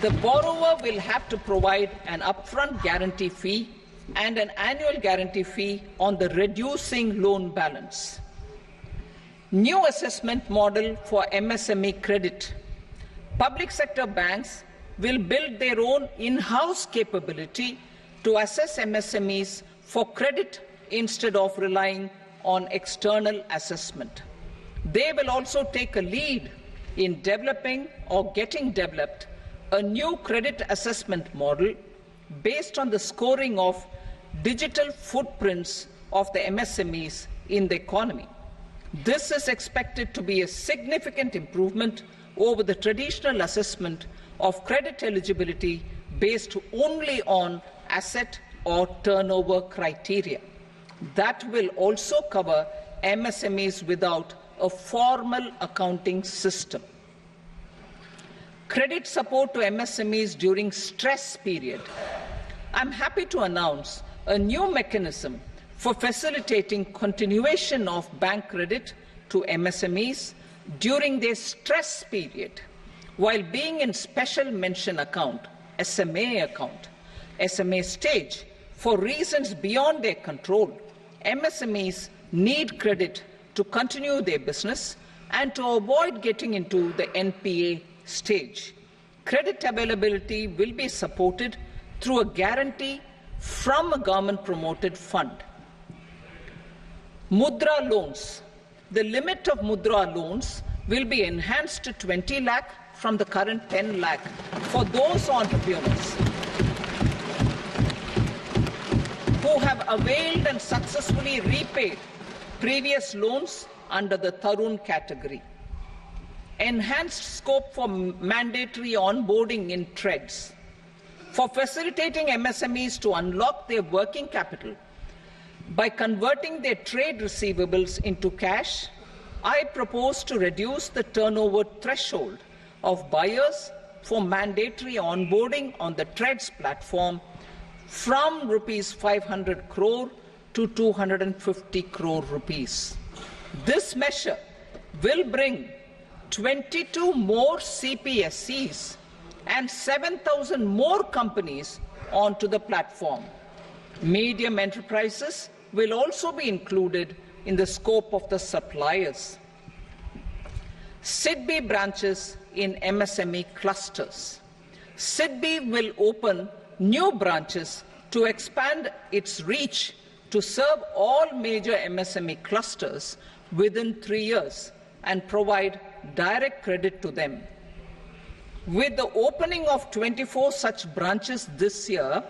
The borrower will have to provide an upfront guarantee fee and an annual guarantee fee on the reducing loan balance. New assessment model for MSME credit. Public sector banks will build their own in-house capability to assess MSMEs for credit instead of relying on external assessment. They will also take a lead in developing or getting developed a new credit assessment model based on the scoring of digital footprints of the MSMEs in the economy. This is expected to be a significant improvement over the traditional assessment of credit eligibility based only on asset or turnover criteria. That will also cover MSMEs without a formal accounting system. Credit support to MSMEs during stress period. I'm happy to announce a new mechanism for facilitating continuation of bank credit to MSMEs during their stress period while being in special mention account, SMA stage, for reasons beyond their control. MSMEs need credit to continue their business and to avoid getting into the NPA stage. Credit availability will be supported through a guarantee from a government-promoted fund. Mudra loans. The limit of Mudra loans will be enhanced to 20 lakh from the current 10 lakh for those entrepreneurs who have availed and successfully repaid previous loans under the Tarun category. Enhanced scope for mandatory onboarding in TReDS. For facilitating MSMEs to unlock their working capital by converting their trade receivables into cash, I propose to reduce the turnover threshold of buyers for mandatory onboarding on the TReDS platform from rupees 500 crore to 250 crore rupees. This measure will bring 22 more CPSCs and 7,000 more companies onto the platform. Medium enterprises will also be included in the scope of the suppliers. SIDBI branches in MSME clusters. SIDBI will open new branches to expand its reach to serve all major MSME clusters within 3 years and provide direct credit to them. With the opening of 24 such branches this year,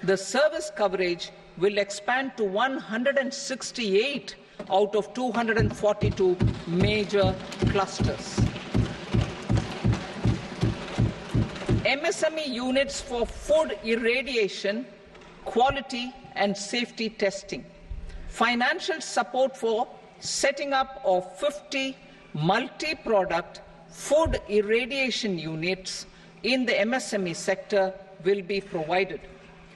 the service coverage will expand to 168 out of 242 major clusters. MSME units for food irradiation, quality and safety testing. Financial support for setting up of 50 multi-product food irradiation units in the MSME sector will be provided.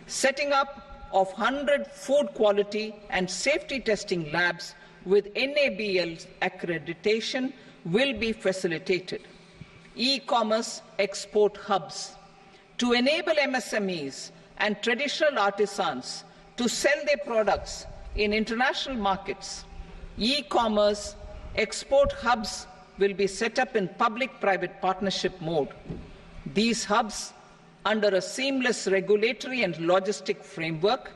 Setting up of 100 food quality and safety testing labs with NABL accreditation will be facilitated. E-commerce export hubs. To enable MSMEs and traditional artisans to sell their products in international markets, e-commerce export hubs will be set up in public-private partnership mode. These hubs, under a seamless regulatory and logistic framework,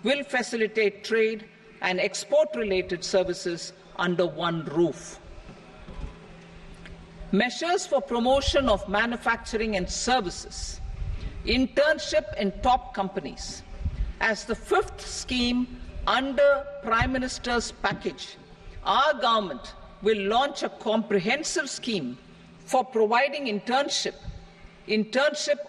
will facilitate trade and export-related services under one roof. Measures for promotion of manufacturing and services. Internship in top companies. As the fifth scheme under Prime Minister's package, our government will launch a comprehensive scheme for providing internship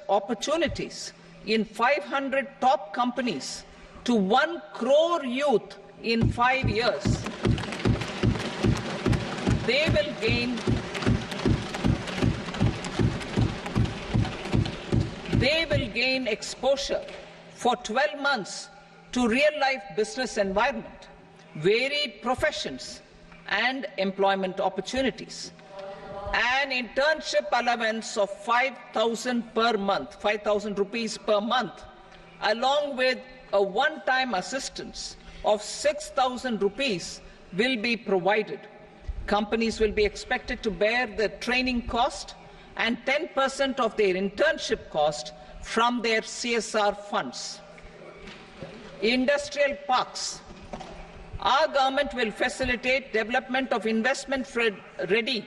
opportunities in 500 top companies to 1 crore youth in 5 years. They will gain exposure for 12 months to real-life business environment, varied professions, and employment opportunities. an internship allowance of 5,000 per month, 5,000 rupees per month, along with a one-time assistance of 6,000 rupees will be provided. Companies will be expected to bear the training cost and 10% of their internship cost from their CSR funds. Industrial parks. Our government will facilitate development of investment-ready,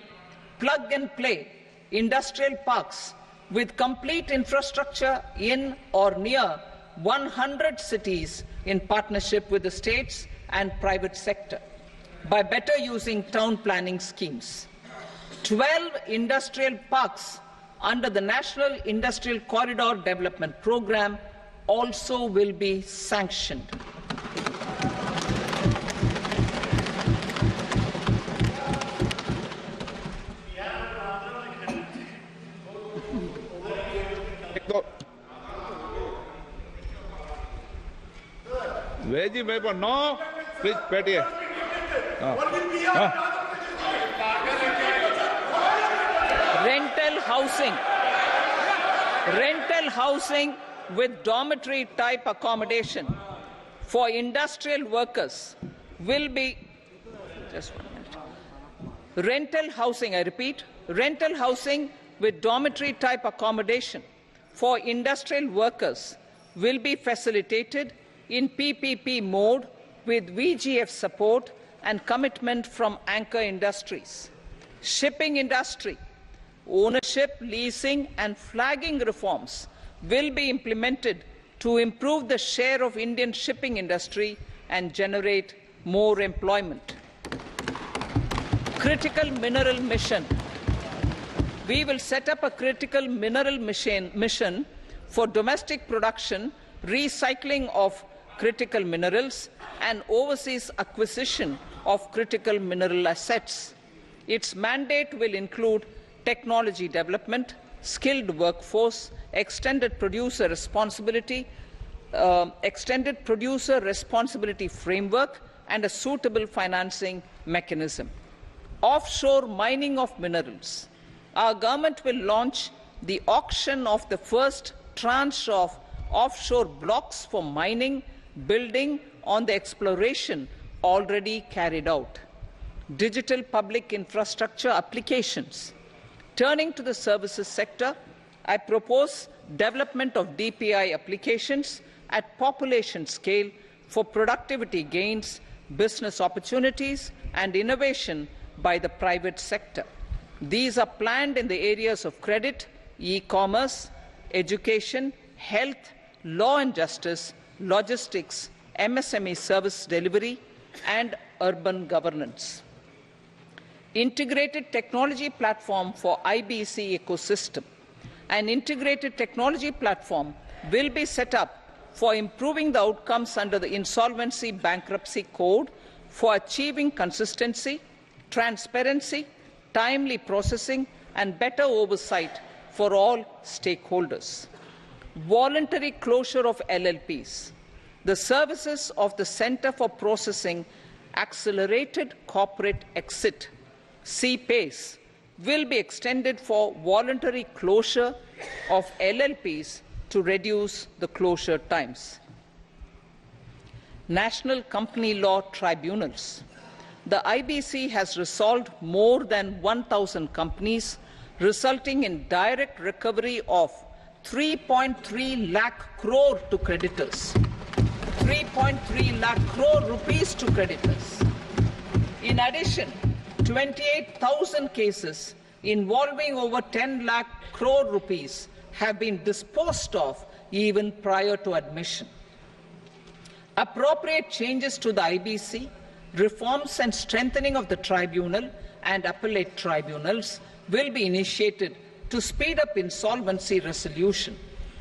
plug-and-play industrial parks with complete infrastructure in or near 100 cities in partnership with the states and private sector by better using town planning schemes. 12 industrial parks under the National Industrial Corridor Development Program also will be sanctioned. No, please, Petty. Rental housing with dormitory type accommodation for industrial workers will be, just 1 minute. Rental housing, I repeat, rental housing with dormitory type accommodation for industrial workers will be facilitated in PPP mode with VGF support and commitment from anchor industries. Shipping industry, ownership, leasing and flagging reforms will be implemented to improve the share of Indian shipping industry and generate more employment. Critical mineral mission. We will set up a critical mineral mission for domestic production, recycling of critical minerals and overseas acquisition of critical mineral assets. Its mandate will include technology development, skilled workforce, extended producer responsibility framework and a suitable financing mechanism. Offshore mining of minerals. Our government will launch the auction of the first tranche of offshore blocks for mining, building on the exploration already carried out. Digital public infrastructure applications. Turning to the services sector, I propose development of DPI applications at population scale for productivity gains, business opportunities and innovation by the private sector. These are planned in the areas of credit, e-commerce, education, health, law and justice, logistics, MSME service delivery and urban governance. Integrated technology platform for IBC ecosystem. An integrated technology platform will be set up for improving the outcomes under the Insolvency Bankruptcy Code for achieving consistency, transparency, timely processing and better oversight for all stakeholders. Voluntary closure of LLPs. The services of the Centre for Processing Accelerated Corporate Exit, CPACE, will be extended for voluntary closure of LLPs to reduce the closure times. National Company Law Tribunals. The IBC has resolved more than 1,000 companies, resulting in direct recovery of 3.3 lakh crore to creditors. 3.3 lakh crore rupees to creditors. In addition, 28,000 cases involving over 10 lakh crore rupees have been disposed of even prior to admission. Appropriate changes to the IBC, reforms and strengthening of the tribunal and appellate tribunals will be initiated to speed up insolvency resolution.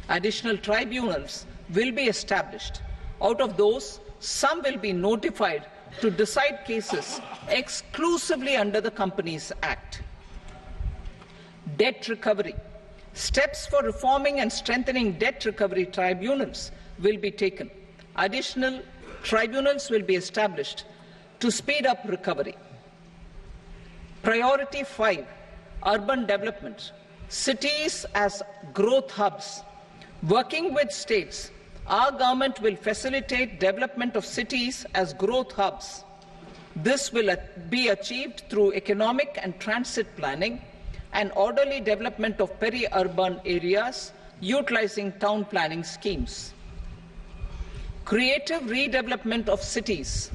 Additional tribunals will be established. Out of those, some will be notified to decide cases exclusively under the Companies Act. Debt recovery. Steps for reforming and strengthening debt recovery tribunals will be taken. Additional tribunals will be established to speed up recovery. Priority 5. urban development, cities as growth hubs. Working with states, our government will facilitate development of cities as growth hubs. This will be achieved through economic and transit planning and orderly development of peri-urban areas utilizing town planning schemes. Creative redevelopment of cities.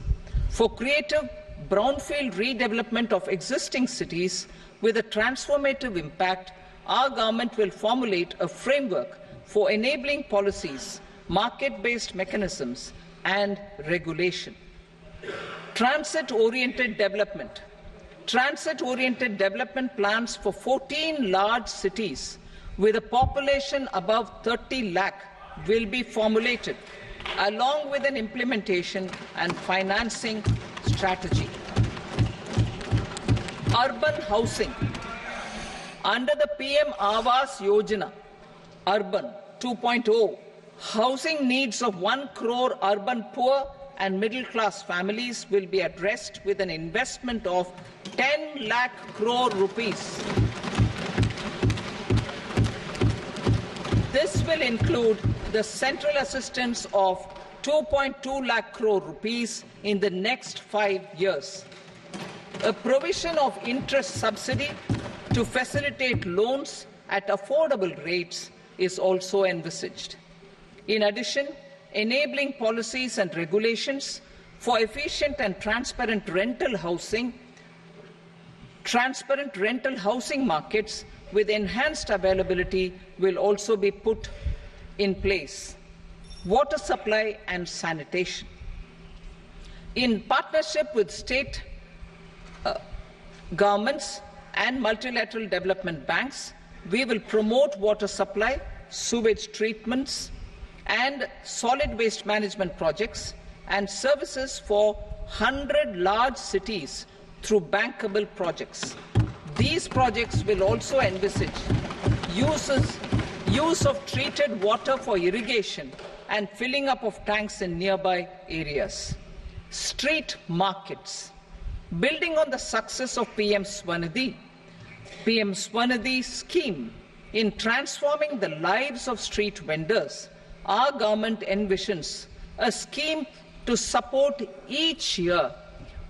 For creative brownfield redevelopment of existing cities with a transformative impact, our government will formulate a framework for enabling policies, market-based mechanisms, and regulation. Transit-oriented development. Transit-oriented development plans for 14 large cities with a population above 30 lakh will be formulated, along with an implementation and financing strategy. Urban housing. Under the PM Awas Yojana, Urban 2.0, housing needs of 1 crore urban poor and middle-class families will be addressed with an investment of 10 lakh crore rupees. This will include the central assistance of 2.2 lakh crore rupees in the next 5 years. A provision of interest subsidy to facilitate loans at affordable rates is also envisaged. In addition, enabling policies and regulations for efficient and transparent rental housing markets with enhanced availability will also be put in place. Water supply and sanitation. In partnership with state governments and multilateral development banks, we will promote water supply, sewage treatments, and solid waste management projects and services for 100 large cities through bankable projects. These projects will also envisage use of treated water for irrigation and filling up of tanks in nearby areas. Street markets. Building on the success of PM Swanidhi scheme in transforming the lives of street vendors, our government envisions a scheme to support each year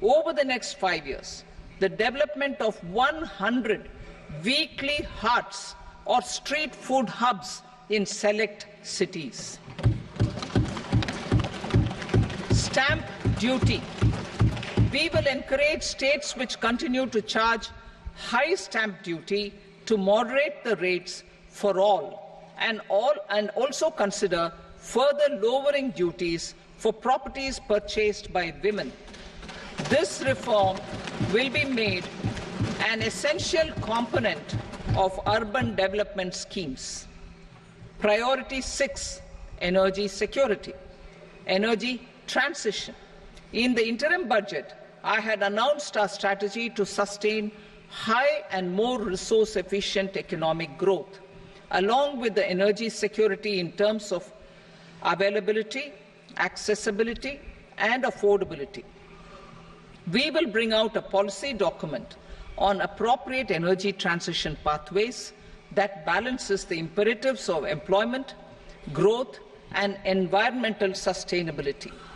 over the next 5 years the development of 100 weekly hearts or street food hubs in select cities. Stamp duty. We will encourage states which continue to charge high stamp duty to moderate the rates for all and also consider further lowering duties for properties purchased by women. This reform will be made an essential component of urban development schemes. Priority 6, energy security, energy transition. In the interim budget, I had announced our strategy to sustain high and more resource-efficient economic growth, along with the energy security in terms of availability, accessibility, and affordability. We will bring out a policy document on appropriate energy transition pathways that balances the imperatives of employment, growth, and environmental sustainability.